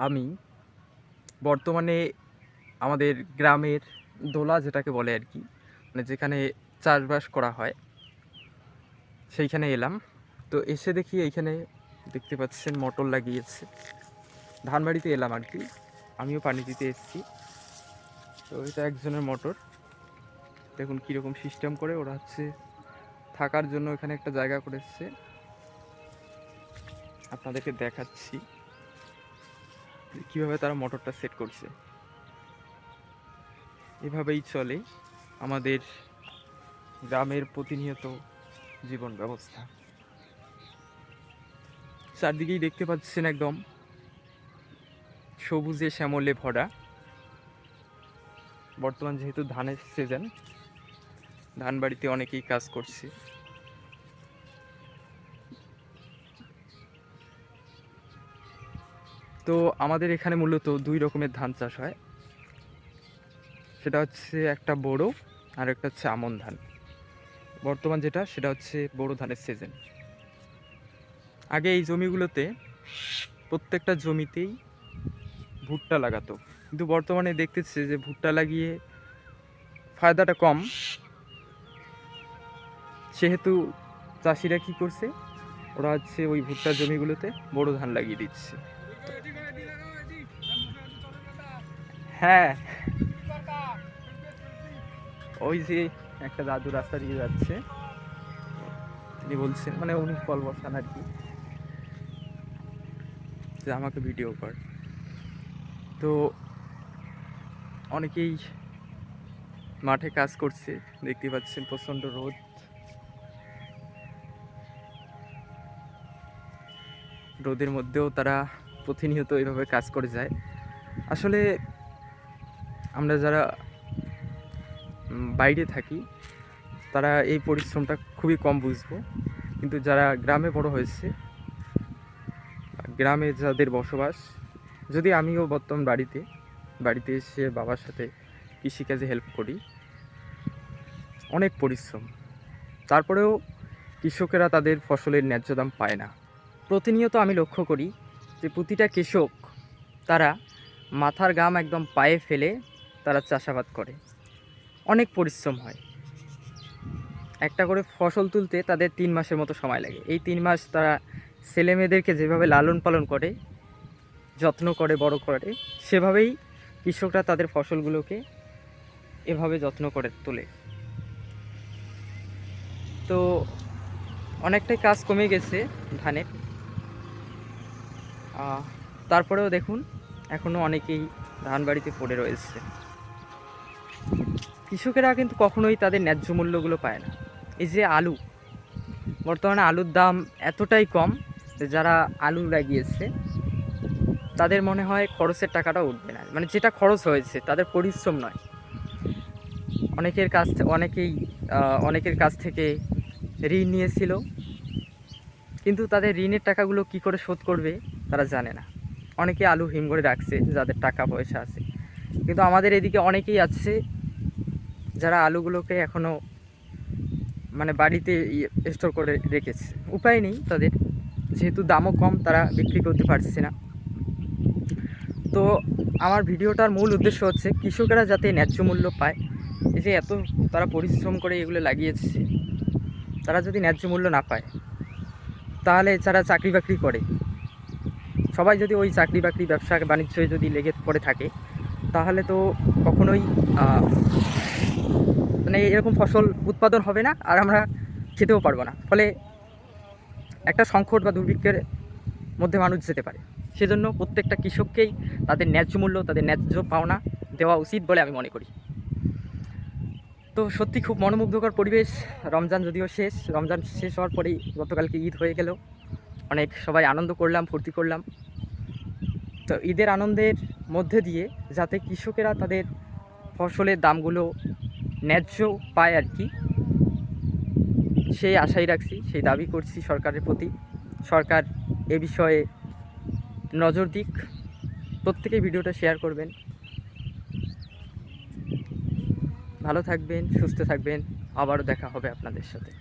আমি বর্তমানে আমাদের গ্রামের দোলা যেটাকে বলে আর কি, মানে যেখানে চাষবাস করা হয় সেইখানে এলাম। তো এসে দেখি এইখানে দেখতে পাচ্ছেন মোটর লাগিয়েছে। ধানবাড়িতে এলাম আর কি, আমিও পানি দিতে এসেছি। তো এটা একজনের মোটর, দেখুন কীরকম সিস্টেম করে ওরা হচ্ছে থাকার জন্য এখানে একটা জায়গা করেছে। আপনাদেরকে দেখাচ্ছি কীভাবে তারা মোটরটা সেট করছে। এভাবেই চলে আমাদের গ্রামের প্রতিনিয়ত জীবন ব্যবস্থা। চারদিকেই দেখতে পাচ্ছেন একদম সবুজে শ্যামলে ভরা। বর্তমান যেহেতু ধানের সিজন, ধান বাড়িতে অনেকেই কাজ করছে। তো আমাদের এখানে মূলত দুই রকমের ধান চাষ হয়, সেটা হচ্ছে একটা বোরো আর একটা হচ্ছে আমন ধান। বর্তমান যেটা সেটা হচ্ছে বোরো ধানের সিজন। আগে এই জমিগুলোতে প্রত্যেকটা জমিতেই ভুট্টা লাগাতো, কিন্তু বর্তমানে দেখতেছে যে ভুট্টা লাগিয়ে ফায়দাটা কম, সেহেতু চাষিরা কি করছে, ওরা হচ্ছে ওই ভুট্টার জমিগুলোতে বোরো ধান লাগিয়ে দিচ্ছে। হ্যাঁ, ওই যে একটা দাদু রাস্তা দিয়ে যাচ্ছে, তিনি বলছেন, মানে উনি কল বসান আর কি, যে আমাকে ভিডিও কর। তো অনেকেই মাঠে কাজ করছে, দেখতে পাচ্ছেন প্রচণ্ড রোদ। রোদের মধ্যেও তারা প্রতিনিয়ত এইভাবে কাজ করে যায়। আসলে আমরা যারা বাইরে থাকি তারা এই পরিশ্রমটা খুবই কম বুঝবো, কিন্তু যারা গ্রামে বড় হয়েছে, গ্রামে যাদের বসবাস, যদি আমিও বর্তমান বাড়িতে এসে বাবার সাথে কৃষিকাজে হেল্প করি, অনেক পরিশ্রম, তারপরেও কৃষকেরা তাদের ফসলের ন্যায্য দাম পায় না। প্রতিনিয়ত আমি লক্ষ্য করি যে প্রতিটা কৃষক তারা মাথার ঘাম একদম পায়ে ফেলে তারা চাষাবাদ করে, অনেক পরিশ্রম হয়। একটা করে ফসল তুলতে তাদের 3 মাসের মতো সময় লাগে। এই 3 মাস তারা ছেলে মেয়েদেরকে যেভাবে লালন পালন করে, যত্ন করে, বড় করে, সেভাবেই কৃষকরা তাদের ফসলগুলোকে এভাবে যত্ন করে তোলে। তো অনেকটাই কাজ কমে গেছে ধানের, তারপরেও দেখুন এখনও অনেকেই ধান বাড়িতে পড়ে রয়েছে। কৃষকেরা কিন্তু কখনোই তাদের ন্যায্য মূল্যগুলো পায় না। এই যে আলু, বর্তমানে আলুর দাম এতটাই কম যে যারা আলু লাগিয়েছে তাদের মনে হয় খরচের টাকাটা উঠবে না, মানে যেটা খরচ হয়েছে তাদের পরিশ্রম নয়। অনেকের কাছ থেকে ঋণ নিয়েছিল, কিন্তু তাদের ঋণের টাকাগুলো কি করে শোধ করবে তারা জানে না। অনেকে আলু হিম করে রাখছে যাদের টাকা পয়সা আছে, কিন্তু আমাদের এদিকে অনেকেই আছে যারা আলুগুলোকে এখনও মানে বাড়িতে স্টোর করে রেখেছে। উপায় নেই তাদের, যেহেতু দামও কম, তারা বিক্রি করতে পারছে না। তো আমার ভিডিওটার মূল উদ্দেশ্য হচ্ছে কৃষকেরা যাতে ন্যায্য মূল্য পায়। এই যে এত তারা পরিশ্রম করে এগুলো লাগিয়েছে, তারা যদি ন্যায্য মূল্য না পায়, তাহলে যারা চাকরি বাকরি করে সবাই যদি ওই চাকরি বাকরি ব্যবসা বাণিজ্যে যদি লেগে পড়ে থাকে, তাহলে তো কখনোই মানে এরকম ফসল উৎপাদন হবে না, আর আমরা খেতেও পারবো না। ফলে একটা সংকট বা দুর্ভিক্ষের মধ্যে মানুষ যেতে পারে। সেজন্য প্রত্যেকটা কৃষককেই তাদের ন্যায্য মূল্য, তাদের ন্যায্য পাওনা দেওয়া উচিত বলে আমি মনে করি। তো সত্যি খুব মনোমুগ্ধকর পরিবেশ। রমজান যদিও শেষ, রমজান শেষ হওয়ার পরেই গতকালকে ঈদ হয়ে গেল। অনেক সবাই আনন্দ করলাম, ফুর্তি করলাম। তো ঈদের আনন্দের মধ্যে দিয়ে যাতে কৃষকেরা তাদের ফসলের দামগুলো ন্যায্য পায় আর কি, সেই আশাই রাখছি, সেই দাবি করছি সরকারের প্রতি। সরকার এ বিষয়ে নজর দিক। প্রত্যেকেই ভিডিওটা শেয়ার করবেন। ভালো থাকবেন, সুস্থ থাকবেন, আবারও দেখা হবে আপনাদের সাথে।